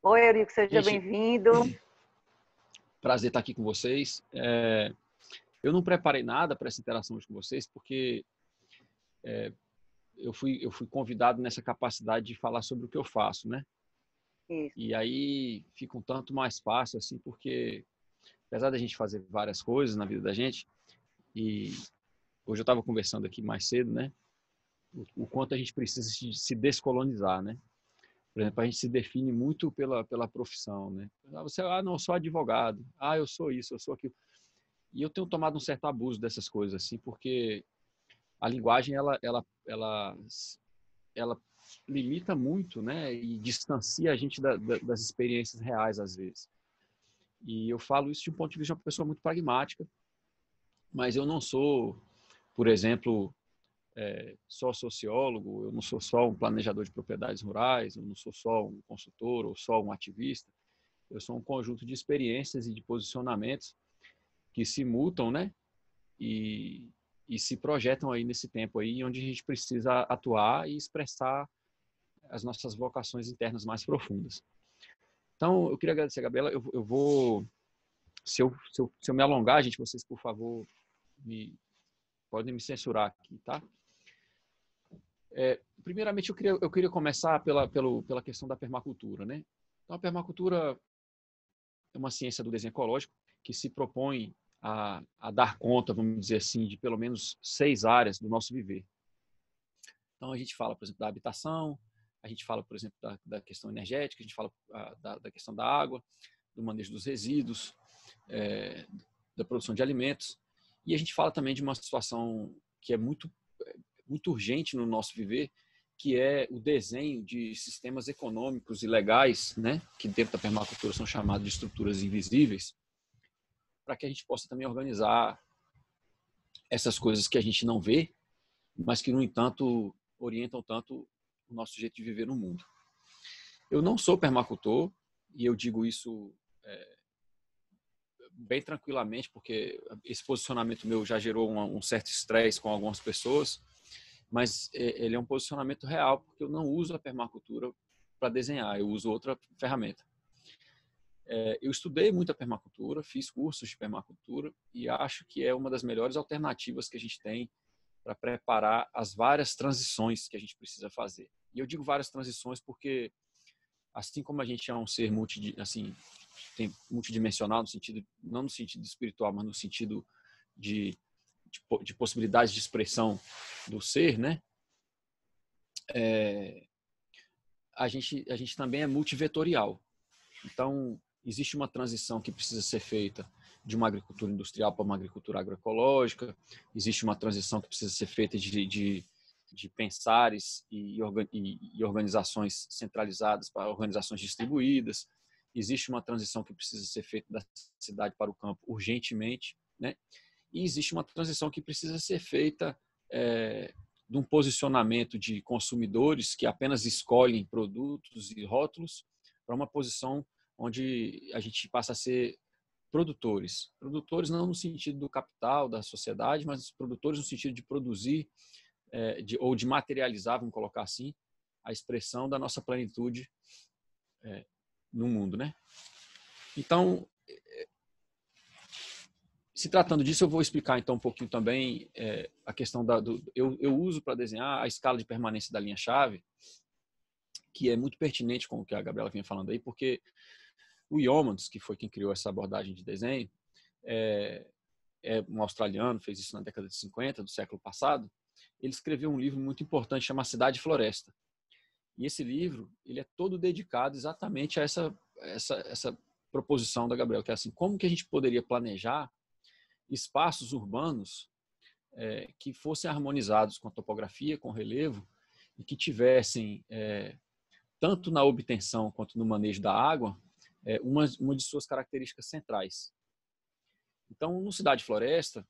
Oi, Eurico, seja Gente, bem-vindo. prazer estar aqui com vocês. Eu não preparei nada para essa interação hoje com vocês, porque eu fui convidado nessa capacidade de falar sobre o que eu faço, né? Isso. E aí fica um tanto mais fácil, assim, porque apesar da gente fazer várias coisas na vida da gente, e hoje eu estava conversando aqui mais cedo, né? O quanto a gente precisa se descolonizar, né? Por exemplo, a gente se define muito pela profissão, né? Não, eu sou advogado. Eu sou isso, eu sou aquilo. E eu tenho tomado um certo abuso dessas coisas, assim, porque a linguagem, ela limita muito, né? E distancia a gente das experiências reais, às vezes. E eu falo isso de um ponto de vista de uma pessoa muito pragmática, mas eu não sou, por exemplo, só sociólogo, eu não sou só um planejador de propriedades rurais, eu não sou só um consultor ou só um ativista. Eu sou um conjunto de experiências e de posicionamentos que se mutam, né? E, e se projetam aí nesse tempo aí, onde a gente precisa atuar e expressar as nossas vocações internas mais profundas. Então, eu queria agradecer, Gabriela. Eu vou, se eu me alongar, gente, vocês, por favor, podem me censurar aqui, tá? Primeiramente, eu queria começar pela questão da permacultura, né? Então, a permacultura é uma ciência do desenho ecológico que se propõe a dar conta, vamos dizer assim, de pelo menos 6 áreas do nosso viver. Então, a gente fala, por exemplo, da habitação, a gente fala, por exemplo, da questão energética, a gente fala da questão da água, do manejo dos resíduos, da produção de alimentos, e a gente fala também de uma situação que é muito urgente no nosso viver, que é o desenho de sistemas econômicos e legais, né, que dentro da permacultura são chamados de estruturas invisíveis, para que a gente possa também organizar essas coisas que a gente não vê, mas que, no entanto, orientam tanto o nosso jeito de viver no mundo. Eu não sou permacultor, e eu digo isso bem tranquilamente, porque esse posicionamento meu já gerou um certo estresse com algumas pessoas, mas ele é um posicionamento real, porque eu não uso a permacultura para desenhar, eu uso outra ferramenta. Eu estudei muito a permacultura, fiz cursos de permacultura e acho que é uma das melhores alternativas que a gente tem para preparar as várias transições que a gente precisa fazer. E eu digo várias transições porque, assim como a gente é um ser multidimensional, no sentido, não no sentido espiritual, mas no sentido de possibilidades de expressão do ser, né? A gente também é multivetorial. Então, existe uma transição que precisa ser feita de uma agricultura industrial para uma agricultura agroecológica, existe uma transição que precisa ser feita de pensares e organizações centralizadas para organizações distribuídas, existe uma transição que precisa ser feita da cidade para o campo urgentemente, né? E existe uma transição que precisa ser feita de um posicionamento de consumidores que apenas escolhem produtos e rótulos para uma posição onde a gente passa a ser produtores. Produtores não no sentido do capital, da sociedade, mas produtores no sentido de produzir ou de materializar, vamos colocar assim, a expressão da nossa plenitude no mundo, né? Então, se tratando disso, eu vou explicar então um pouquinho também a questão eu uso para desenhar a escala de permanência da linha-chave, que é muito pertinente com o que a Gabriela vinha falando aí, porque o Yeomans, que foi quem criou essa abordagem de desenho, é um australiano, fez isso na década de 50 do século passado. Ele escreveu um livro muito importante chamado Cidade e Floresta. E esse livro ele é todo dedicado exatamente a essa proposição da Gabriela, que é assim, como que a gente poderia planejar espaços urbanos que fossem harmonizados com a topografia, com o relevo, e que tivessem, tanto na obtenção quanto no manejo da água, uma de suas características centrais. Então, no Cidade e Floresta,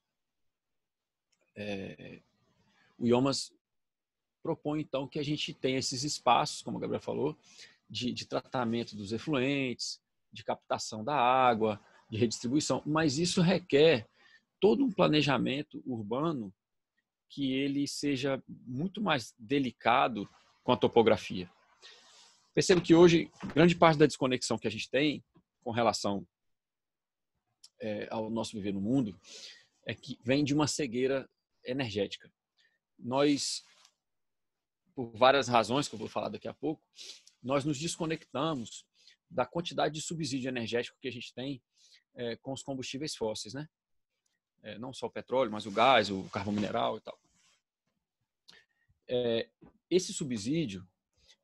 o Yeomans propõe, então, que a gente tenha esses espaços, como a Gabriela falou, de tratamento dos efluentes, de captação da água, de redistribuição, mas isso requer todo um planejamento urbano que ele seja muito mais delicado com a topografia. Percebo que hoje, grande parte da desconexão que a gente tem com relação ao nosso viver no mundo é que vem de uma cegueira energética. Nós, por várias razões que eu vou falar daqui a pouco, nós nos desconectamos da quantidade de subsídio energético que a gente tem com os combustíveis fósseis, né? Não só o petróleo, mas o gás, o carvão mineral e tal. Esse subsídio,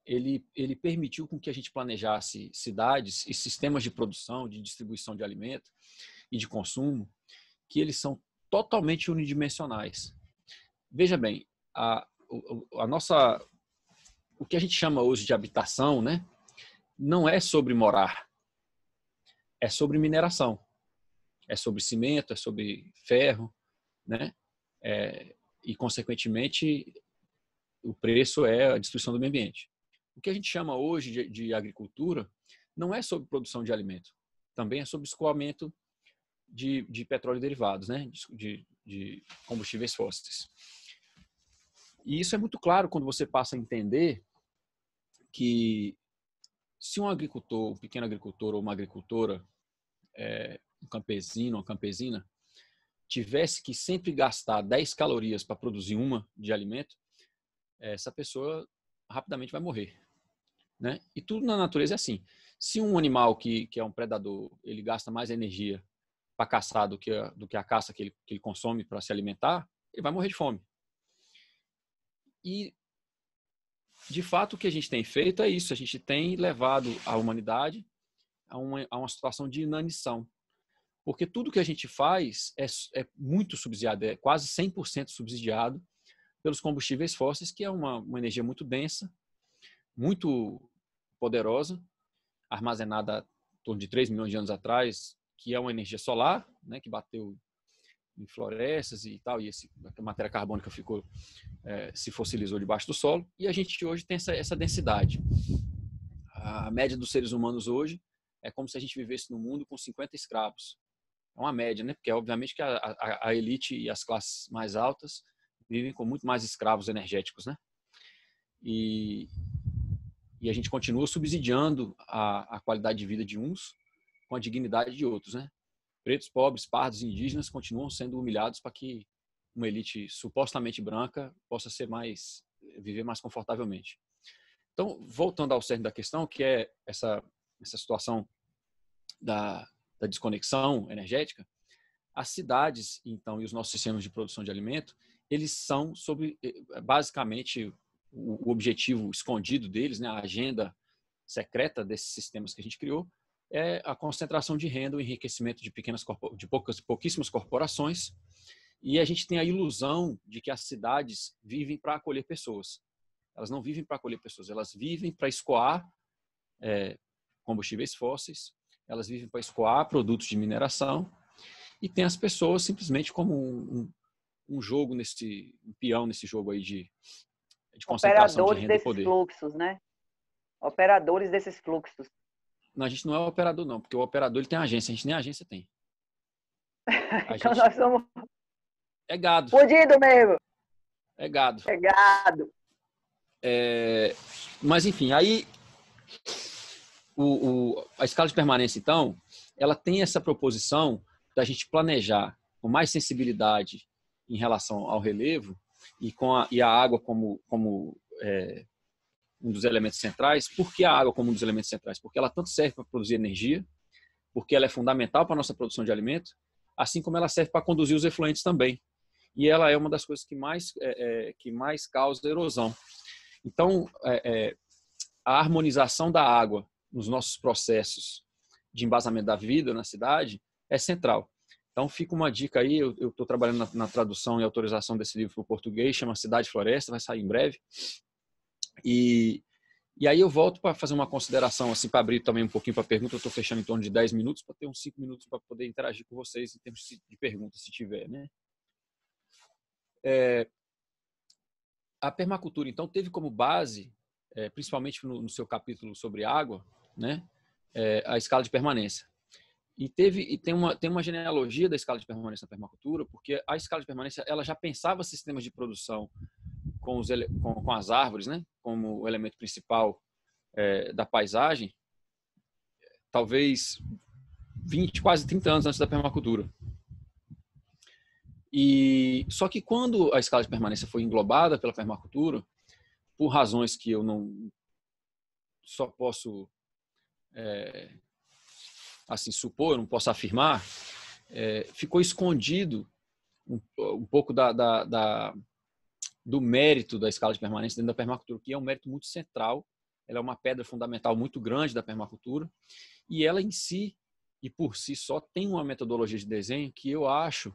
ele permitiu com que a gente planejasse cidades e sistemas de produção, de distribuição de alimento e de consumo, que eles são totalmente unidimensionais. Veja bem, o que a gente chama hoje de habitação, né, não é sobre morar, é sobre mineração, é sobre cimento, é sobre ferro, né, e consequentemente o preço é a destruição do meio ambiente. O que a gente chama hoje de agricultura não é sobre produção de alimento, também é sobre escoamento de petróleo e derivados, né, de combustíveis fósseis. E isso é muito claro quando você passa a entender que se um agricultor, um pequeno agricultor ou uma agricultora, um campesino ou campesina, tivesse que sempre gastar 10 calorias para produzir uma de alimento, essa pessoa rapidamente vai morrer, né? E tudo na natureza é assim. Se um animal que é um predador, ele gasta mais energia para caçar do que a caça que ele consome para se alimentar, ele vai morrer de fome. E, de fato, o que a gente tem feito é isso. A gente tem levado a humanidade a uma situação de inanição. Porque tudo que a gente faz é muito subsidiado, é quase 100% subsidiado pelos combustíveis fósseis, que é uma energia muito densa, muito poderosa, armazenada em torno de 3 milhões de anos atrás, que é uma energia solar, né, que bateu em florestas e tal, e a matéria carbônica se fossilizou debaixo do solo, e a gente hoje tem essa densidade. A média dos seres humanos hoje é como se a gente vivesse no mundo com 50 escravos. É uma média, né? Porque obviamente que a elite e as classes mais altas vivem com muito mais escravos energéticos, né? E a gente continua subsidiando a qualidade de vida de uns com a dignidade de outros, né? Pretos, pobres, pardos, indígenas continuam sendo humilhados para que uma elite supostamente branca possa viver mais confortavelmente. Então, voltando ao cerne da questão, que é essa situação da desconexão energética, as cidades, então, e os nossos sistemas de produção de alimento, eles são basicamente, o objetivo escondido deles, né, a agenda secreta desses sistemas que a gente criou, é a concentração de renda, o enriquecimento de pouquíssimas corporações, e a gente tem a ilusão de que as cidades vivem para acolher pessoas. Elas não vivem para acolher pessoas, elas vivem para escoar combustíveis fósseis, elas vivem para escoar produtos de mineração, e tem as pessoas simplesmente como um jogo um peão nesse jogo aí de concentração de renda e poder. Operadores desses fluxos, né? Operadores desses fluxos. Não, a gente não é operador não, porque o operador ele tem agência, a gente nem agência tem. Então nós somos... É gado. Fudido mesmo. É gado. É gado. Mas enfim, aí a escala de permanência, então, ela tem essa proposição da gente planejar com mais sensibilidade em relação ao relevo e a água como um dos elementos centrais. Por que a água como um dos elementos centrais? Porque ela tanto serve para produzir energia, porque ela é fundamental para a nossa produção de alimento, assim como ela serve para conduzir os efluentes também. E ela é uma das coisas que mais causa erosão. Então, a harmonização da água nos nossos processos de embasamento da vida na cidade é central. Então, fica uma dica aí, eu estou trabalhando na tradução e autorização desse livro para o português, chama Cidade e Floresta, vai sair em breve. E aí eu volto para fazer uma consideração, assim, para abrir também um pouquinho para a pergunta. Eu estou fechando em torno de 10 minutos, para ter uns 5 minutos para poder interagir com vocês em termos de perguntas, se tiver, né? A permacultura, então, teve como base, principalmente no seu capítulo sobre água, né, a escala de permanência. E tem uma genealogia da escala de permanência na permacultura, porque a escala de permanência ela já pensava sistemas de produção com as árvores, né, como o elemento principal da paisagem, talvez 20, quase 30 anos antes da permacultura. E só que quando a escala de permanência foi englobada pela permacultura, por razões que eu não só posso assim supor, eu não posso afirmar, ficou escondido um pouco do mérito da escala de permanência dentro da permacultura, que é um mérito muito central. Ela é uma pedra fundamental muito grande da permacultura e ela em si e por si só tem uma metodologia de desenho que eu acho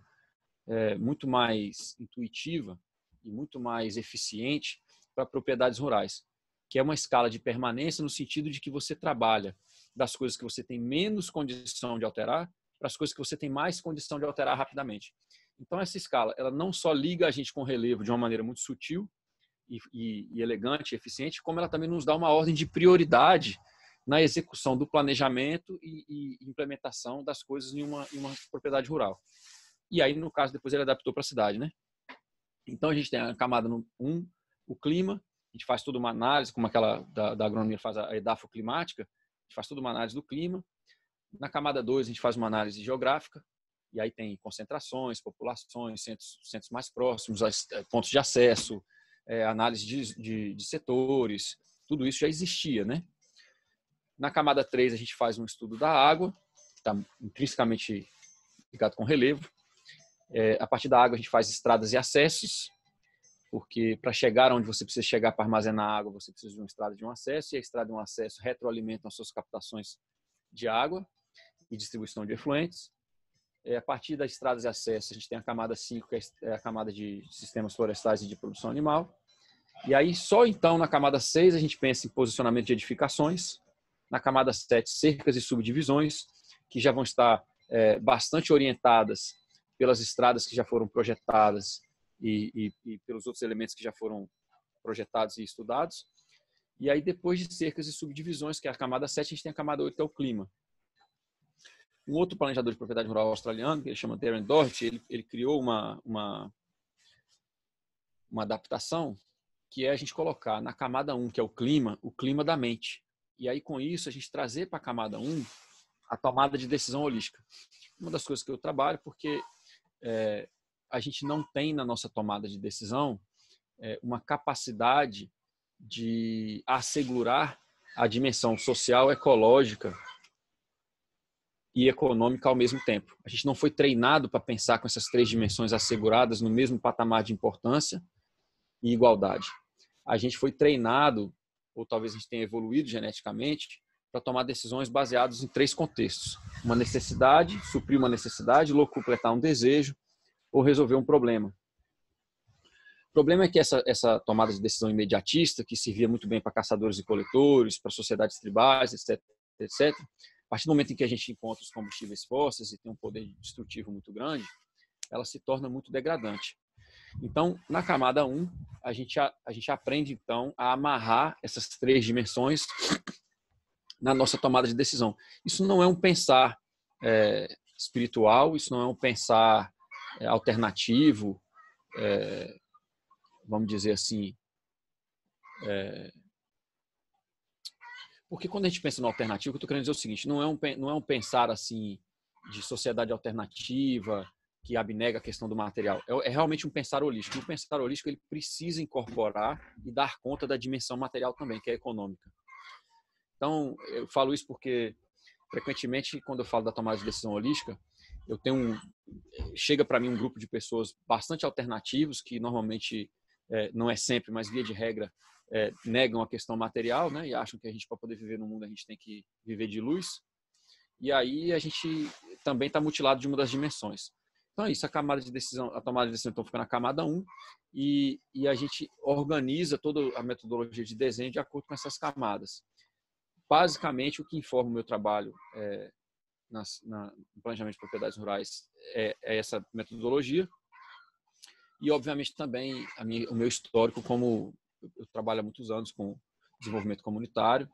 muito mais intuitiva e muito mais eficiente para propriedades rurais, que é uma escala de permanência no sentido de que você trabalha das coisas que você tem menos condição de alterar para as coisas que você tem mais condição de alterar rapidamente. Então, essa escala, ela não só liga a gente com o relevo de uma maneira muito sutil e elegante e eficiente, como ela também nos dá uma ordem de prioridade na execução do planejamento e implementação das coisas em uma propriedade rural. E aí, no caso, depois ele adaptou para a cidade, né? Então, a gente tem a camada 1, o clima, a gente faz toda uma análise, como aquela da agronomia faz a edafoclimática, a gente faz toda uma análise do clima. Na camada 2, a gente faz uma análise geográfica, e aí tem concentrações, populações, centros mais próximos, pontos de acesso, análise de setores, tudo isso já existia, né? Na camada 3, a gente faz um estudo da água, que está intrinsecamente ligado com relevo. A partir da água, a gente faz estradas e acessos, porque para chegar onde você precisa chegar para armazenar água, você precisa de uma estrada de um acesso, e a estrada de um acesso retroalimenta as suas captações de água e distribuição de efluentes. A partir das estradas de acesso, a gente tem a camada 5, que é a camada de sistemas florestais e de produção animal. E aí, só então, na camada 6, a gente pensa em posicionamento de edificações. Na camada 7, cercas e subdivisões, que já vão estar bastante orientadas pelas estradas que já foram projetadas e pelos outros elementos que já foram projetados e estudados. E aí, depois de cercas e subdivisões, que é a camada 7, a gente tem a camada 8, que é o clima. Um outro planejador de propriedade rural australiano, que ele chama Darren Doherty, ele criou uma adaptação, que é a gente colocar na camada 1, que é o clima da mente. E aí, com isso, a gente trazer para a camada 1 a tomada de decisão holística. Uma das coisas que eu trabalho, porque a gente não tem na nossa tomada de decisão uma capacidade de assegurar a dimensão social, ecológica e econômica ao mesmo tempo. A gente não foi treinado para pensar com essas 3 dimensões asseguradas no mesmo patamar de importância e igualdade. A gente foi treinado, ou talvez a gente tenha evoluído geneticamente, para tomar decisões baseadas em 3 contextos. Uma necessidade, suprir uma necessidade, locupletar um desejo ou resolver um problema. O problema é que essa tomada de decisão imediatista, que servia muito bem para caçadores e coletores, para sociedades tribais, etc., a partir do momento em que a gente encontra os combustíveis fósseis e tem um poder destrutivo muito grande, ela se torna muito degradante. Então, na camada 1, a gente aprende, então, a amarrar essas 3 dimensões na nossa tomada de decisão. Isso não é um pensar espiritual, isso não é um pensar alternativo, vamos dizer assim, porque quando a gente pensa no alternativo, o que eu estou querendo dizer é o seguinte, não é um pensar assim de sociedade alternativa, que abnega a questão do material. É realmente um pensar holístico. O pensar holístico ele precisa incorporar e dar conta da dimensão material também, que é econômica. Então, eu falo isso porque, frequentemente, quando eu falo da tomada de decisão holística, chega para mim um grupo de pessoas bastante alternativos, que normalmente, não é sempre, mas via de regra, negam a questão material, né, e acham que a gente, para poder viver no mundo, a gente tem que viver de luz. E aí a gente também está mutilado de uma das dimensões. Então é isso, a tomada de decisão então fica na camada 1 e a gente organiza toda a metodologia de desenho de acordo com essas camadas. Basicamente, o que informa o meu trabalho no planejamento de propriedades rurais é essa metodologia e, obviamente, também o meu histórico, como eu trabalho há muitos anos com desenvolvimento comunitário,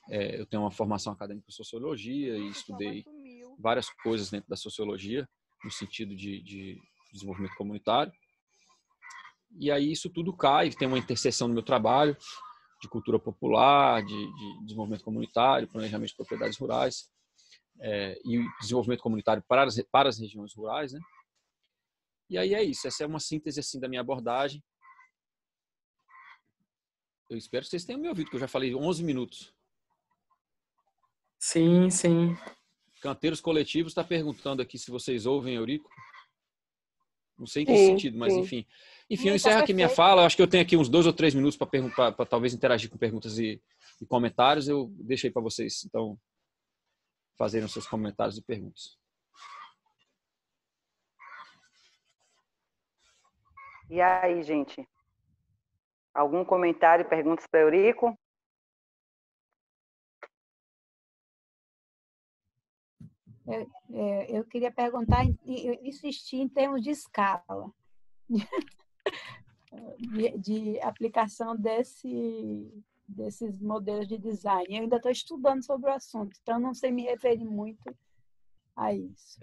eu tenho uma formação acadêmica em sociologia e estudei várias coisas dentro da sociologia, no sentido de desenvolvimento comunitário. E aí isso tudo cai, tem uma interseção no meu trabalho de cultura popular, de desenvolvimento comunitário, planejamento de propriedades rurais, e desenvolvimento comunitário para as regiões rurais, né? E aí é isso, essa é uma síntese assim da minha abordagem. Eu espero que vocês tenham me ouvido, porque eu já falei 11 minutos. Sim, sim. Canteiros Coletivos está perguntando aqui se vocês ouvem Eurico. Não sei em que Sim, sentido, mas sim. enfim. Enfim, eu encerro aqui minha fala. Eu acho que eu tenho aqui uns 2 ou 3 minutos para talvez interagir com perguntas e comentários. Eu deixei para vocês, então, fazerem os seus comentários e perguntas. E aí, gente? Algum comentário, perguntas para Eurico? Eu queria perguntar, insistir em termos de escala, de aplicação desses modelos de design. Eu ainda estou estudando sobre o assunto, então não sei me referir muito a isso.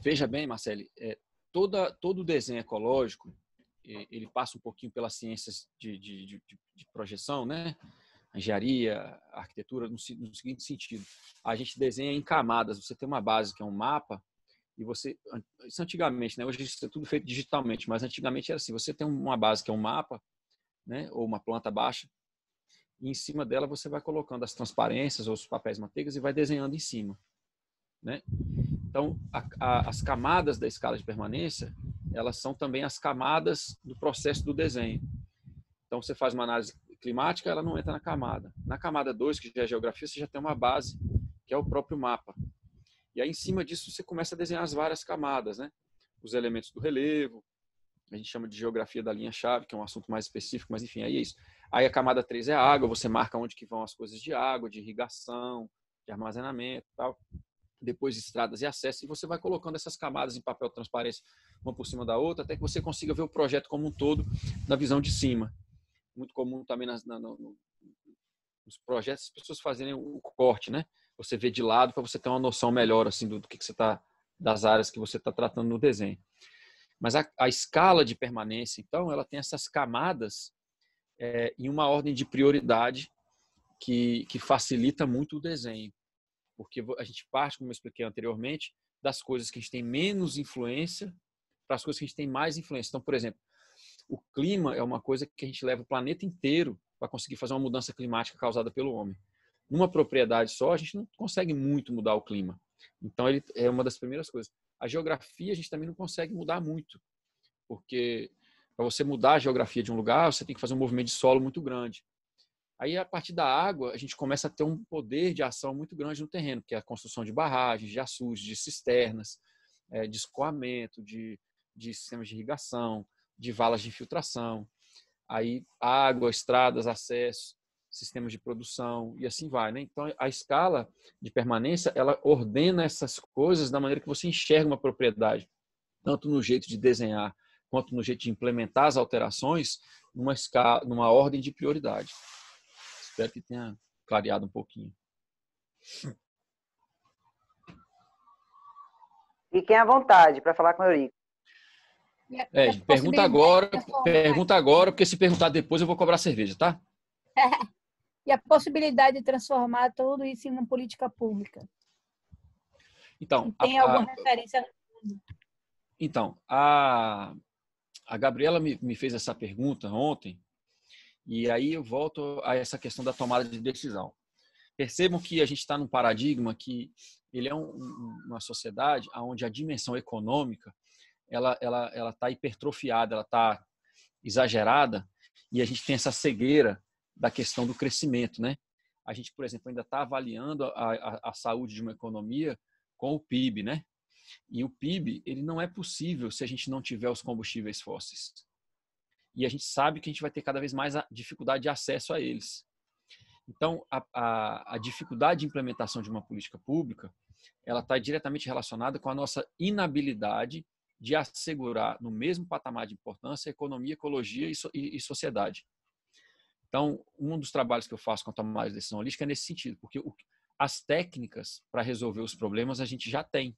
Veja bem, Marcele, todo desenho ecológico, ele passa um pouquinho pelas ciências de projeção, né? A engenharia, a arquitetura, no seguinte sentido. A gente desenha em camadas. Você tem uma base que é um mapa, e isso antigamente, né? Hoje isso é tudo feito digitalmente, mas antigamente era assim, você tem uma base que é um mapa, né? Ou uma planta baixa, e em cima dela você vai colocando as transparências ou os papéis manteigas e vai desenhando em cima, né? Então, as camadas da escala de permanência, elas são também as camadas do processo do desenho. Então, você faz uma análise climática, ela não entra na camada. Na camada 2, que já é geografia, você já tem uma base, que é o próprio mapa. E aí, em cima disso, você começa a desenhar as várias camadas, né? Os elementos do relevo, a gente chama de geografia da linha-chave, que é um assunto mais específico, mas enfim, aí é isso. Aí a camada 3 é a água, você marca onde que vão as coisas de água, de irrigação, de armazenamento e tal. Depois estradas e acesso, e você vai colocando essas camadas em papel de transparência, uma por cima da outra, até que você consiga ver o projeto como um todo, na visão de cima. Muito comum também nos projetos, as pessoas fazerem o corte, né? Você vê de lado para você ter uma noção melhor assim do que você está, das áreas que você está tratando no desenho. Mas a escala de permanência, então, ela tem essas camadas em uma ordem de prioridade que facilita muito o desenho. Porque a gente parte, como eu expliquei anteriormente, das coisas que a gente tem menos influência para as coisas que a gente tem mais influência. Então, por exemplo, o clima é uma coisa que a gente leva o planeta inteiro para conseguir fazer uma mudança climática causada pelo homem. Numa propriedade só, a gente não consegue muito mudar o clima. Então, ele é uma das primeiras coisas. A geografia, a gente também não consegue mudar muito, porque para você mudar a geografia de um lugar, você tem que fazer um movimento de solo muito grande. Aí, a partir da água, a gente começa a ter um poder de ação muito grande no terreno, que é a construção de barragens, de açudes, de cisternas, de escoamento, de sistemas de irrigação, de valas de infiltração. Aí, água, estradas, acesso, sistemas de produção e assim vai, né? Então, a escala de permanência, ela ordena essas coisas da maneira que você enxerga uma propriedade, tanto no jeito de desenhar, quanto no jeito de implementar as alterações, numa ordem de prioridade. Espero que tenha clareado um pouquinho. Fiquem à vontade para falar com o Eurico. Pergunta agora, porque se perguntar depois eu vou cobrar cerveja, tá? E a possibilidade de transformar tudo isso em uma política pública. Então, tem alguma referência? Então, a Gabriela me fez essa pergunta ontem, e aí eu volto a essa questão da tomada de decisão. Percebam que a gente está num paradigma que ele é uma sociedade onde a dimensão econômica ela está hipertrofiada, ela está exagerada, e a gente tem essa cegueira da questão do crescimento, né? A gente, por exemplo, ainda está avaliando a saúde de uma economia com o PIB, né? E o PIB, ele não é possível se a gente não tiver os combustíveis fósseis. E a gente sabe que a gente vai ter cada vez mais a dificuldade de acesso a eles. Então, a dificuldade de implementação de uma política pública, ela está diretamente relacionada com a nossa inabilidade de assegurar no mesmo patamar de importância economia, ecologia e sociedade. Então, um dos trabalhos que eu faço com a tomada de decisão holística é nesse sentido, porque as técnicas para resolver os problemas a gente já tem.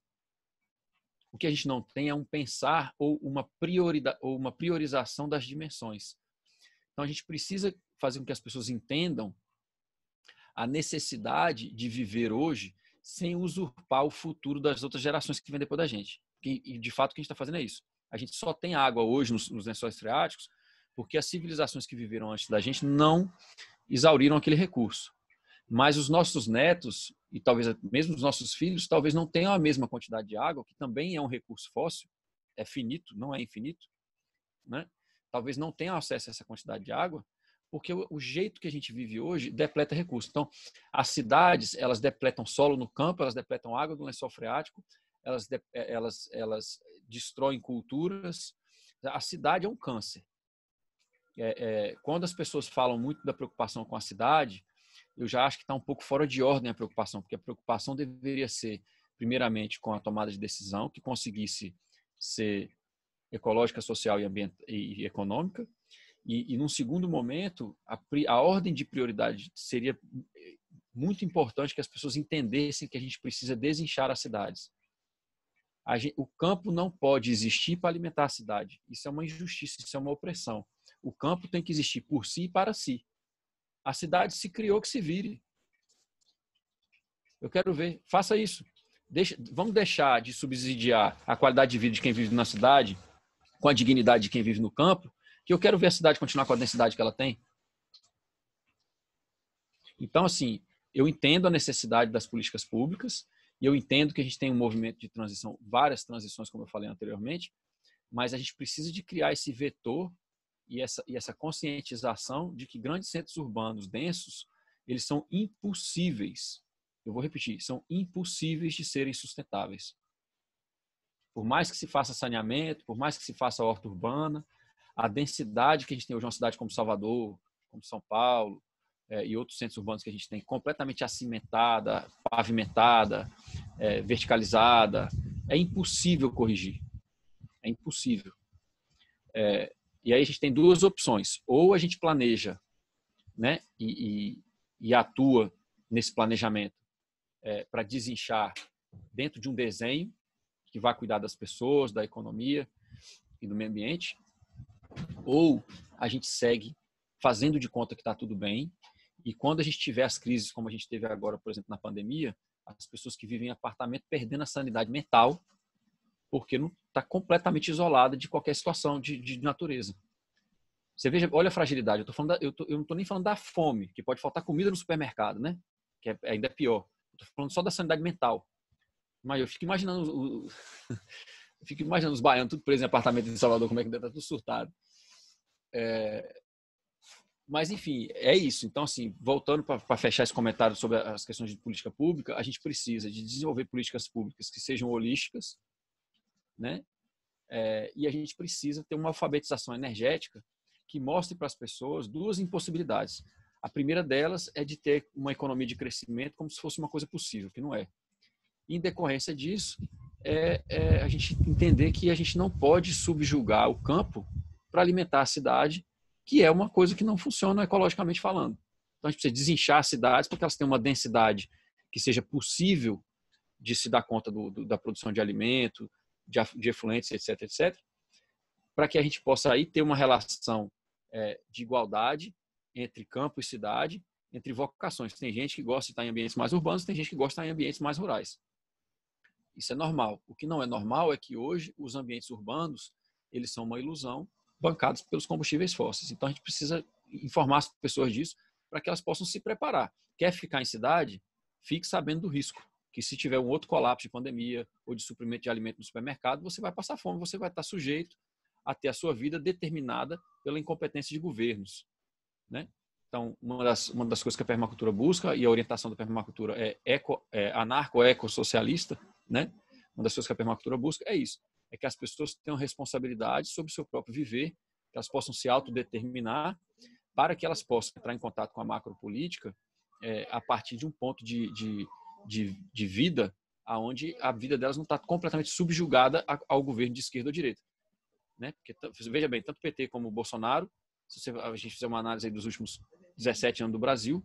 O que a gente não tem é um pensar ou uma priorização das dimensões. Então, a gente precisa fazer com que as pessoas entendam a necessidade de viver hoje sem usurpar o futuro das outras gerações que vêm depois da gente. E, de fato, o que a gente está fazendo é isso. A gente só tem água hoje nos lençóis freáticos porque as civilizações que viveram antes da gente não exauriram aquele recurso. Mas os nossos netos, e talvez mesmo os nossos filhos, talvez não tenham a mesma quantidade de água, que também é um recurso fóssil, é finito, não é infinito, né? Talvez não tenham acesso a essa quantidade de água, porque o jeito que a gente vive hoje depleta recursos. Então, as cidades, elas depletam solo no campo, elas depletam água do lençol freático, elas destroem culturas. A cidade é um câncer. Quando as pessoas falam muito da preocupação com a cidade, eu já acho que está um pouco fora de ordem a preocupação, porque a preocupação deveria ser, primeiramente, com a tomada de decisão, que conseguisse ser ecológica, social e econômica, e num segundo momento, a ordem de prioridade seria muito importante que as pessoas entendessem que a gente precisa desinchar as cidades. O campo não pode existir para alimentar a cidade. Isso é uma injustiça, isso é uma opressão. O campo tem que existir por si e para si. A cidade se criou, que se vire. Eu quero ver. Faça isso. Vamos deixar de subsidiar a qualidade de vida de quem vive na cidade com a dignidade de quem vive no campo, que eu quero ver a cidade continuar com a densidade que ela tem. Então, assim, eu entendo a necessidade das políticas públicas e eu entendo que a gente tem um movimento de transição, várias transições, como eu falei anteriormente, mas a gente precisa de criar esse vetor e essa conscientização de que grandes centros urbanos densos, eles são impossíveis. Eu vou repetir, são impossíveis de serem sustentáveis. Por mais que se faça saneamento, por mais que se faça horta urbana, a densidade que a gente tem hoje em uma cidade como Salvador, como São Paulo, e outros centros urbanos que a gente tem, completamente acimentada, pavimentada, verticalizada, é impossível corrigir. É impossível. E aí a gente tem duas opções. Ou a gente planeja, né, e atua nesse planejamento para desinchar dentro de um desenho que vai cuidar das pessoas, da economia e do meio ambiente. Ou a gente segue fazendo de conta que está tudo bem, e quando a gente tiver as crises como a gente teve agora, por exemplo, na pandemia, as pessoas que vivem em apartamento perdendo a sanidade mental porque não está completamente isolada de qualquer situação de natureza. Você veja, olha a fragilidade. Eu não estou nem falando da fome, que pode faltar comida no supermercado, né? Que ainda é pior. Estou falando só da sanidade mental. Mas eu fico imaginando os baianos tudo presos em apartamento em Salvador, como é que deve estar tudo surtado. Mas, enfim, é isso. Então, assim, voltando para fechar esse comentário sobre as questões de política pública, a gente precisa de desenvolver políticas públicas que sejam holísticas, né? E a gente precisa ter uma alfabetização energética que mostre para as pessoas duas impossibilidades. A primeira delas é de ter uma economia de crescimento como se fosse uma coisa possível, que não é. Em decorrência disso, a gente entender que a gente não pode subjugar o campo para alimentar a cidade, que é uma coisa que não funciona ecologicamente falando. Então, a gente precisa desinchar as cidades para que elas tenham uma densidade que seja possível de se dar conta da produção de alimento, de efluentes, etc., etc., para que a gente possa aí ter uma relação de igualdade entre campo e cidade, entre vocações. Tem gente que gosta de estar em ambientes mais urbanos, tem gente que gosta de estar em ambientes mais rurais. Isso é normal. O que não é normal é que hoje os ambientes urbanos, eles são uma ilusão, bancados pelos combustíveis fósseis. Então a gente precisa informar as pessoas disso para que elas possam se preparar. Quer ficar em cidade? Fique sabendo do risco. Que se tiver um outro colapso de pandemia ou de suprimento de alimento no supermercado, você vai passar fome, você vai estar sujeito a ter a sua vida determinada pela incompetência de governos, né? Então, uma das coisas que a permacultura busca, e a orientação da permacultura é anarco-ecossocialista, né? Uma das coisas que a permacultura busca é isso, é que as pessoas tenham responsabilidade sobre o seu próprio viver, que elas possam se autodeterminar, para que elas possam entrar em contato com a macropolítica a partir de um ponto de vida, onde a vida delas não está completamente subjugada ao governo de esquerda ou direita, né? Porque, veja bem, tanto o PT como o Bolsonaro, se a gente fizer uma análise aí dos últimos 17 anos do Brasil,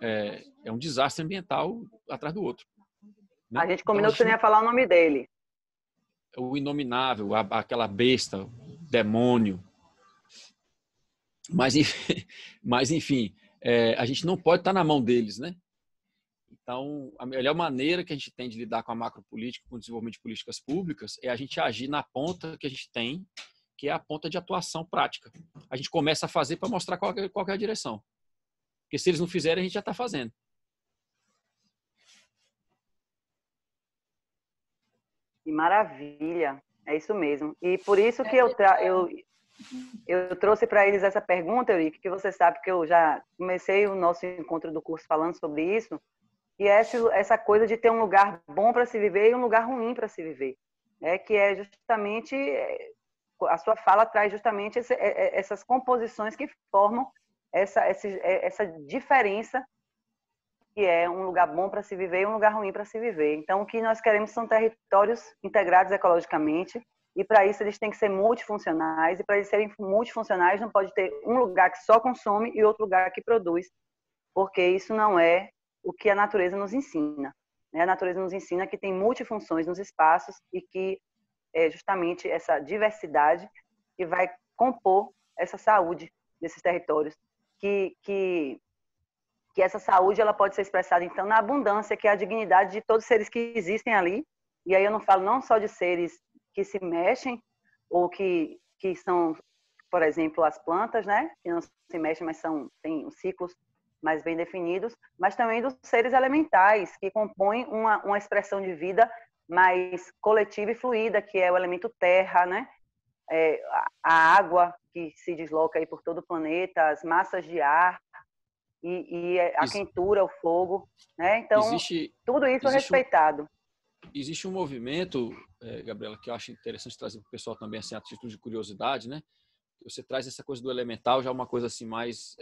é um desastre ambiental atrás do outro, né? A gente combinou que você não ia falar o nome dele. O inominável, aquela besta, demônio. Mas enfim, a gente não pode estar na mão deles, né? Então, a melhor maneira que a gente tem de lidar com a macropolítica, com o desenvolvimento de políticas públicas, é a gente agir na ponta que a gente tem, que é a ponta de atuação prática. A gente começa a fazer para mostrar qual é a direção. Porque se eles não fizerem, a gente já está fazendo. Que maravilha, é isso mesmo. E por isso que eu trouxe para eles essa pergunta, Eurico, que você sabe que eu já comecei o nosso encontro do curso falando sobre isso, e essa coisa de ter um lugar bom para se viver e um lugar ruim para se viver. Que é justamente, a sua fala traz justamente essas composições que formam essa diferença, que é um lugar bom para se viver e um lugar ruim para se viver. Então, o que nós queremos são territórios integrados ecologicamente, e para isso eles têm que ser multifuncionais, e para eles serem multifuncionais não pode ter um lugar que só consome e outro lugar que produz, porque isso não é o que a natureza nos ensina. A natureza nos ensina que tem multifunções nos espaços e que é justamente essa diversidade que vai compor essa saúde desses territórios, que essa saúde ela pode ser expressada, então, na abundância, que é a dignidade de todos os seres que existem ali. E aí eu não falo não só de seres que se mexem, ou que são, por exemplo, as plantas, né? Que não se mexem, mas têm ciclos mais bem definidos, mas também dos seres elementais, que compõem uma expressão de vida mais coletiva e fluida, que é o elemento terra, né? A água que se desloca aí por todo o planeta, as massas de ar, e a quentura, o fogo, né? Então, tudo isso é respeitado. Existe um movimento, Gabriela, que eu acho interessante trazer para o pessoal também, assim, a título de curiosidade, né? Você traz essa coisa do elemental, já uma coisa assim mais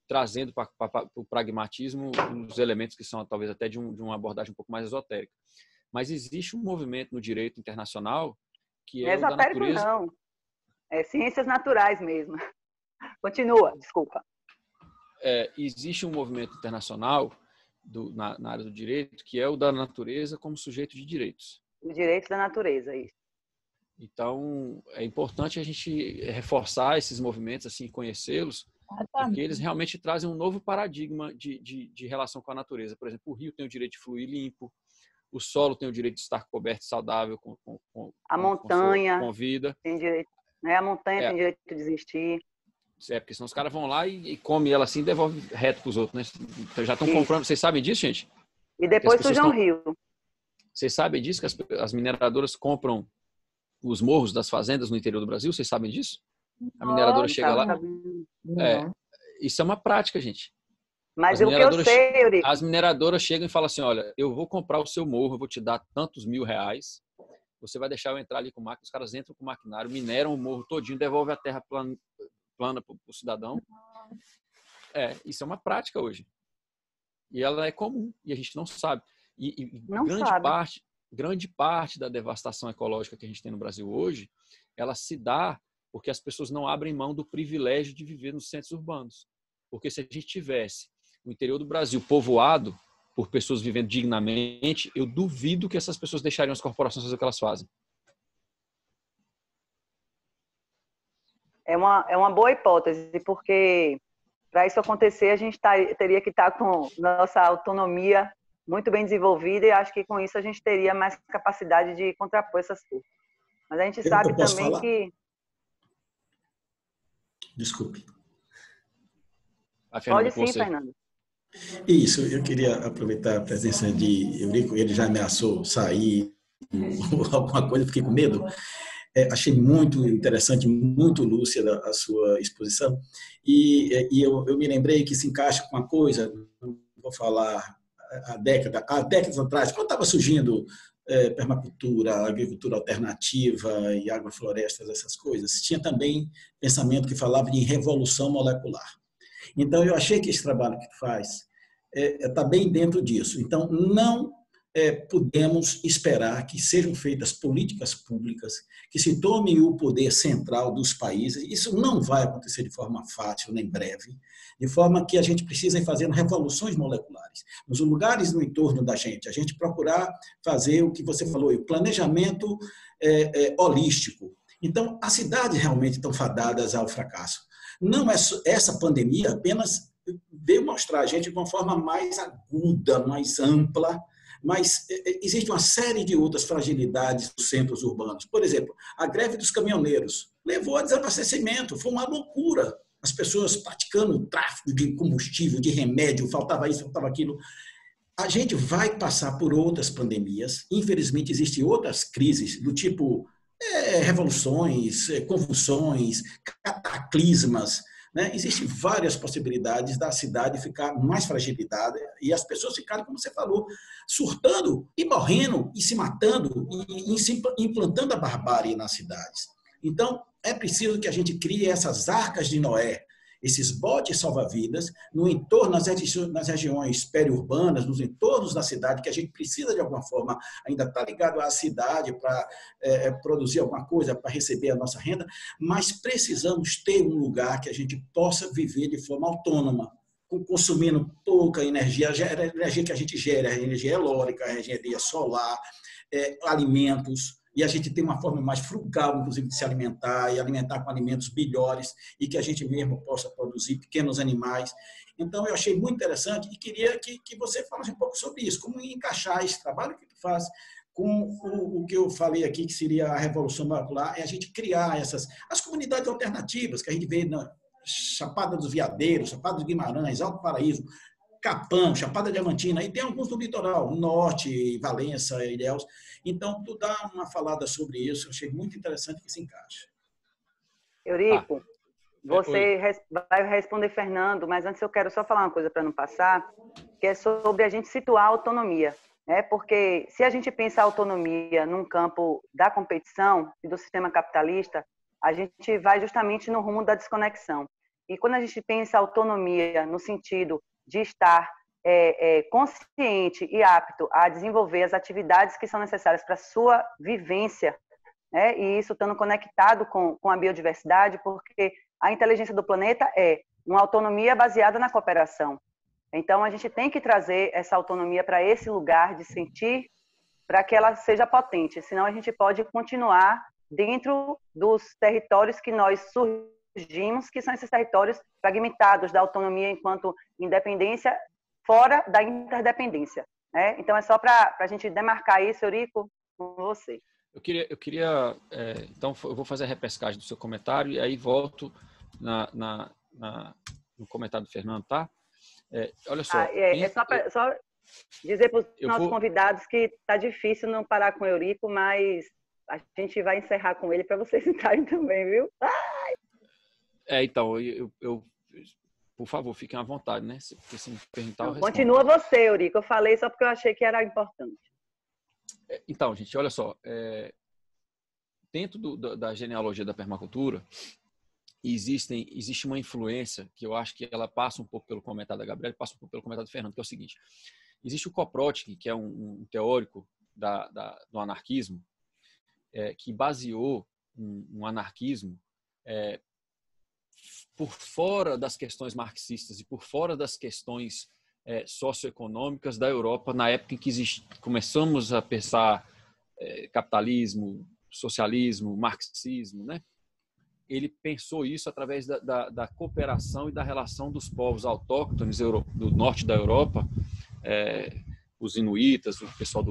trazendo para o pragmatismo os elementos que são talvez até de uma abordagem um pouco mais esotérica. Mas existe um movimento no direito internacional que é o da natureza. Não, é ciências naturais mesmo. Continua, desculpa. Existe um movimento internacional na área do direito que é o da natureza como sujeito de direitos. O direito da natureza, isso. Então, é importante a gente reforçar esses movimentos, assim, conhecê-los, porque eles realmente trazem um novo paradigma de relação com a natureza. Por exemplo, o rio tem o direito de fluir limpo, o solo tem o direito de estar coberto e saudável a montanha com vida. Tem direito, né? A montanha tem direito de existir. Porque senão os caras vão lá e comem ela assim e devolvem reto para os outros, né? Então, já estão comprando. Vocês sabem disso, gente? E depois sujam o rio. Vocês sabem disso, que as mineradoras compram os morros das fazendas no interior do Brasil? Vocês sabem disso? A mineradora chega lá. Isso é uma prática, gente. Mas o que eu sei, Eurico... As mineradoras chegam e falam assim, olha, eu vou comprar o seu morro, eu vou te dar tantos R$1.000, você vai deixar eu entrar ali com máquina, os caras entram com o maquinário, mineram o morro todinho, devolvem a terra plana para o cidadão. Isso é uma prática hoje. E ela é comum, e a gente não sabe. Grande parte da devastação ecológica que a gente tem no Brasil hoje, ela se dá porque as pessoas não abrem mão do privilégio de viver nos centros urbanos. Porque se a gente tivesse o interior do Brasil povoado por pessoas vivendo dignamente, eu duvido que essas pessoas deixariam as corporações fazer o que elas fazem. É uma boa hipótese, porque para isso acontecer, a gente teria que estar com nossa autonomia muito bem desenvolvida, e acho que com isso a gente teria mais capacidade de contrapor essas forças. Mas a gente sabe também falar? Que... Desculpe. Pode sim, Fernando. Isso, eu queria aproveitar a presença de Eurico, ele já ameaçou sair alguma coisa, fiquei com medo. Achei muito interessante, muito lúcida a sua exposição, e eu me lembrei que se encaixa com uma coisa, não vou falar há décadas atrás, quando estava surgindo permacultura, agricultura alternativa e agroflorestas, essas coisas, tinha também pensamento que falava de revolução molecular. Então, eu achei que esse trabalho que tu faz está bem dentro disso. Então, não podemos esperar que sejam feitas políticas públicas, que se tome o poder central dos países. Isso não vai acontecer de forma fácil, nem breve, de forma que a gente precisa ir fazendo revoluções moleculares. Nos lugares no entorno da gente, a gente procurar fazer o que você falou, o planejamento holístico. Então, as cidades realmente estão fadadas ao fracasso. não é essa pandemia apenas veio mostrar a gente de uma forma mais aguda, mais ampla, mas existe uma série de outras fragilidades dos centros urbanos. Por exemplo, a greve dos caminhoneiros levou a desabastecimento, foi uma loucura. As pessoas praticando tráfico de combustível, de remédio, faltava isso, faltava aquilo. A gente vai passar por outras pandemias. Infelizmente, existem outras crises do tipo revoluções, convulsões, cataclismas. Né? Existem várias possibilidades da cidade ficar mais fragilizada e as pessoas ficarem, como você falou, surtando e morrendo e se matando e implantando a barbárie nas cidades. Então, é preciso que a gente crie essas arcas de Noé, esses botes salva-vidas no entorno, nas regiões periurbanas, nos entornos da cidade, que a gente precisa, de alguma forma, ainda estar ligado à cidade para produzir alguma coisa, para receber a nossa renda, mas precisamos ter um lugar que a gente possa viver de forma autônoma, consumindo pouca energia, a energia que a gente gera, a energia eólica, a energia solar, alimentos, e a gente tem uma forma mais frugal, inclusive, de se alimentar, e alimentar com alimentos melhores, e que a gente mesmo possa produzir pequenos animais. Então, eu achei muito interessante e queria que você falasse um pouco sobre isso, como encaixar esse trabalho que tu faz com o que eu falei aqui, que seria a Revolução Molecular, é a gente criar as comunidades alternativas que a gente vê na Chapada dos Veadeiros, Chapada dos Guimarães, Alto Paraíso, Capão, Chapada Diamantina, e tem alguns do litoral, Norte, Valença, Ilhéus. Então, tu dá uma falada sobre isso, eu achei muito interessante que se encaixe. Eurico, você vai responder Fernando, mas antes eu quero só falar uma coisa para não passar, que é sobre a gente situar a autonomia. Né? Porque se a gente pensa a autonomia num campo da competição e do sistema capitalista, a gente vai justamente no rumo da desconexão. E quando a gente pensa a autonomia no sentido de estar consciente e apto a desenvolver as atividades que são necessárias para a sua vivência, né? E isso estando conectado com a biodiversidade, porque a inteligência do planeta é uma autonomia baseada na cooperação. Então, a gente tem que trazer essa autonomia para esse lugar de sentir, para que ela seja potente, senão a gente pode continuar dentro dos territórios que nós surgimos, que são esses territórios fragmentados da autonomia enquanto independência, fora da interdependência. Né? Então, é só para a gente demarcar isso, Eurico, com você. Eu queria então, eu vou fazer a repescagem do seu comentário e aí volto no comentário do Fernando, tá? Olha só. Só dizer para os nossos convidados que está difícil não parar com o Eurico, mas a gente vai encerrar com ele para vocês entrarem também, viu? Ai! Então, eu por favor, fiquem à vontade, né? Porque se me perguntar, eu respondo. Continua você, Eurico. Eu falei só porque eu achei que era importante. Então, gente, olha só. Dentro da genealogia da permacultura, existe uma influência que eu acho que ela passa um pouco pelo comentário da Gabriela e passa um pouco pelo comentário do Fernando, que é o seguinte. Existe o Koprotkin, que é um teórico do anarquismo, que baseou um anarquismo por fora das questões marxistas e por fora das questões socioeconômicas da Europa, na época em que começamos a pensar capitalismo, socialismo, marxismo, né? Ele pensou isso através da cooperação e da relação dos povos autóctones do norte da Europa, os inuitas, o pessoal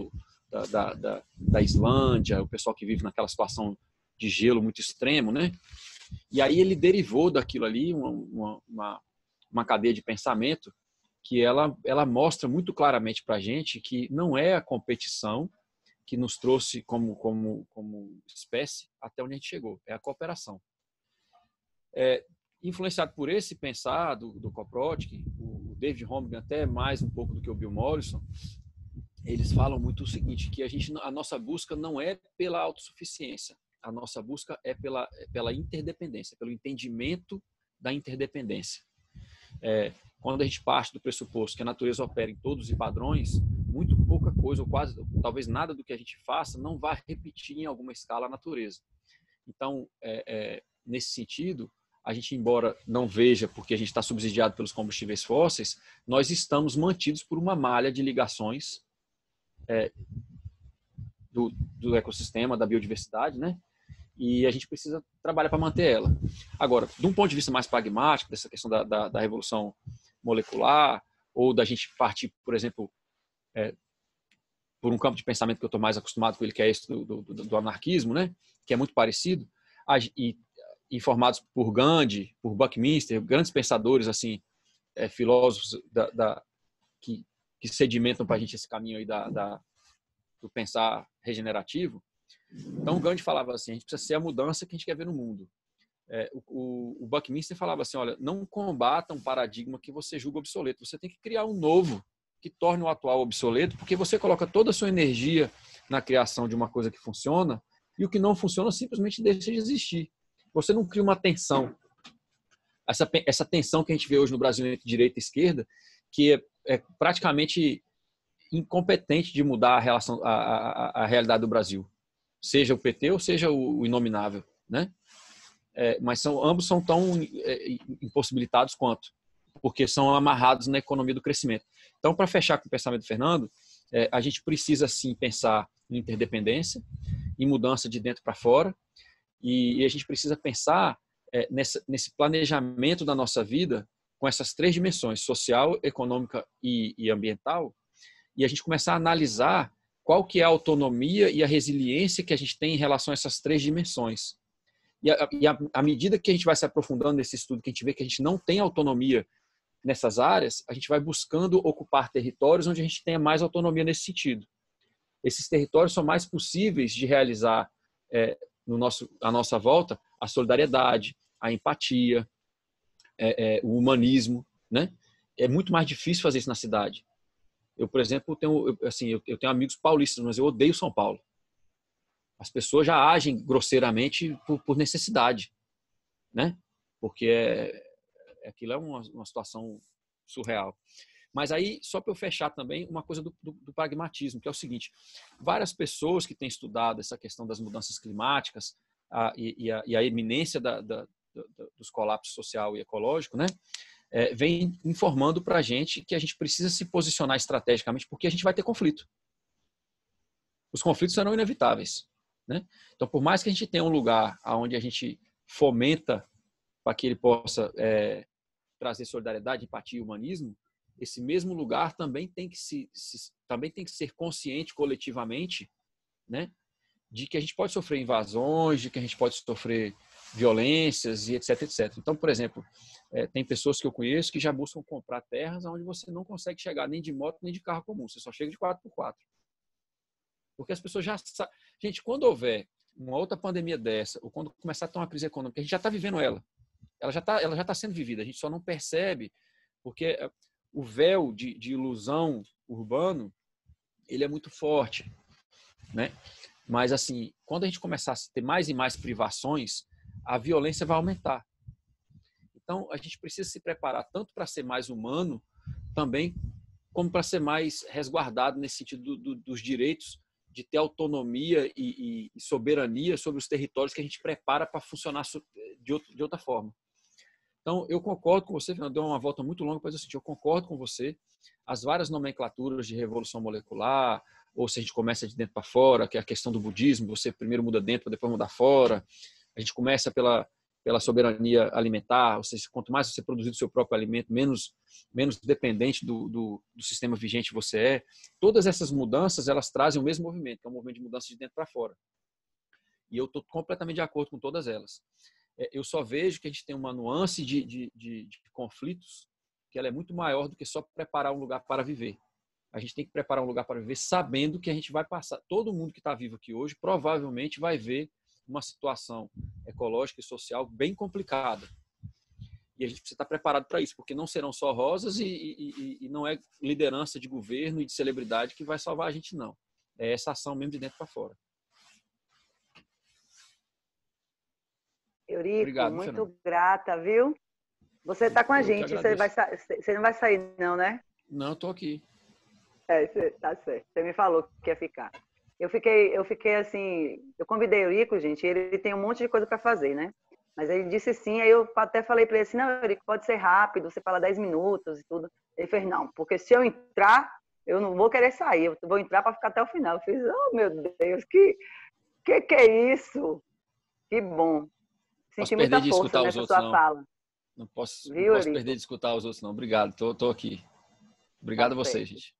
da Islândia, o pessoal que vive naquela situação de gelo muito extremo, né? E aí ele derivou daquilo ali uma cadeia de pensamento que ela mostra muito claramente para a gente que não é a competição que nos trouxe como espécie até onde a gente chegou, é a cooperação. Influenciado por esse pensar do Koprotkin, o David Homigan até mais um pouco do que o Bill Mollison, eles falam muito o seguinte, que a nossa busca não é pela autossuficiência, a nossa busca é pela interdependência, pelo entendimento da interdependência. Quando a gente parte do pressuposto que a natureza opera em todos os padrões, muito pouca coisa, ou quase, talvez nada do que a gente faça, não vai repetir em alguma escala a natureza. Então, nesse sentido, a gente, embora não veja, porque a gente está subsidiado pelos combustíveis fósseis, nós estamos mantidos por uma malha de ligações do ecossistema, da biodiversidade, né? e a gente precisa trabalhar para manter ela. Agora, de um ponto de vista mais pragmático, dessa questão da revolução molecular, ou da gente partir, por exemplo, por um campo de pensamento que eu estou mais acostumado com ele, que é esse do anarquismo, né? Que é muito parecido, e informados por Gandhi, por Buckminster, grandes pensadores, assim, filósofos que sedimentam para a gente esse caminho aí do pensar regenerativo. Então, Gandhi falava assim, a gente precisa ser a mudança que a gente quer ver no mundo. O Buckminster falava assim, olha, não combata um paradigma que você julga obsoleto, você tem que criar um novo que torne o atual obsoleto, porque você coloca toda a sua energia na criação de uma coisa que funciona e o que não funciona simplesmente deixa de existir. Você não cria uma tensão. Essa tensão que a gente vê hoje no Brasil entre direita e esquerda, que é praticamente incompetente de mudar a realidade do Brasil. Seja o PT ou seja o inominável, né? Mas ambos são tão impossibilitados quanto, porque são amarrados na economia do crescimento. Então, para fechar com o pensamento do Fernando, a gente precisa sim pensar em interdependência, em mudança de dentro para fora, e a gente precisa pensar nesse planejamento da nossa vida com essas três dimensões, social, econômica e ambiental, e a gente começar a analisar qual que é a autonomia e a resiliência que a gente tem em relação a essas três dimensões. E à medida que a gente vai se aprofundando nesse estudo, que a gente vê que a gente não tem autonomia nessas áreas, a gente vai buscando ocupar territórios onde a gente tenha mais autonomia nesse sentido. Esses territórios são mais possíveis de realizar à nossa volta a solidariedade, a empatia, o humanismo, né? É muito mais difícil fazer isso na cidade. Eu, por exemplo, eu tenho amigos paulistas, mas eu odeio São Paulo. As pessoas já agem grosseiramente por necessidade, né? Porque aquilo é uma situação surreal. Mas aí, só para eu fechar também, uma coisa do pragmatismo, que é o seguinte, várias pessoas que têm estudado essa questão das mudanças climáticas e a iminência dos colapsos social e ecológico, né? Vem informando para a gente que a gente precisa se posicionar estrategicamente porque a gente vai ter conflito. Os conflitos serão inevitáveis, né? Então, por mais que a gente tenha um lugar onde a gente fomenta para que ele possa trazer solidariedade, empatia e humanismo, esse mesmo lugar também tem que ser consciente coletivamente, né, de que a gente pode sofrer invasões, de que a gente pode sofrer violências e etc, etc. Então, por exemplo, tem pessoas que eu conheço que já buscam comprar terras onde você não consegue chegar nem de moto nem de carro comum, você só chega de 4x4. Porque as pessoas já sabem. Gente, quando houver uma outra pandemia dessa, ou quando começar a ter uma crise econômica, a gente já está vivendo ela. Ela já está sendo vivida, a gente só não percebe, porque o véu de ilusão urbano, ele é muito forte, né? Mas, assim, quando a gente começar a ter mais e mais privações, a violência vai aumentar. Então, a gente precisa se preparar tanto para ser mais humano, também, como para ser mais resguardado nesse sentido dos direitos de ter autonomia e soberania sobre os territórios que a gente prepara para funcionar de outra forma. Então, eu concordo com você, Fernando, deu uma volta muito longa, mas eu concordo com você. As várias nomenclaturas de revolução molecular, ou se a gente começa de dentro para fora, que é a questão do budismo, você primeiro muda dentro para depois mudar fora. A gente começa pela soberania alimentar, ou seja, quanto mais você produzir do seu próprio alimento, menos dependente do sistema vigente você é. Todas essas mudanças, elas trazem o mesmo movimento, que é um movimento de mudança de dentro para fora. E eu estou completamente de acordo com todas elas. Eu só vejo que a gente tem uma nuance de conflitos que ela é muito maior do que só preparar um lugar para viver. A gente tem que preparar um lugar para viver sabendo que a gente vai passar, todo mundo que está vivo aqui hoje provavelmente vai ver uma situação ecológica e social bem complicada. E a gente precisa estar preparado para isso, porque não serão só rosas e não é liderança de governo e de celebridade que vai salvar a gente, não. É essa ação mesmo de dentro para fora. Eurico, obrigado, muito Fernando. Grata, viu? Você está com a gente, você não vai sair não, né? Não, estou aqui. Tá certo. Você me falou que ia ficar. Eu fiquei assim, eu convidei o Eurico, gente, ele tem um monte de coisa para fazer, né? Mas ele disse sim, aí eu até falei para ele assim, não, Eurico, pode ser rápido, você fala 10 minutos e tudo. Ele fez, não, porque se eu entrar, eu não vou querer sair, eu vou entrar para ficar até o final. Eu fiz, oh meu Deus, que é isso? Que bom. Posso Senti perder muita de força escutar os nessa outros, sua não. fala. Não posso Viu, perder de escutar os outros, não. Obrigado, tô aqui. Obrigado Tá a você, certo. gente.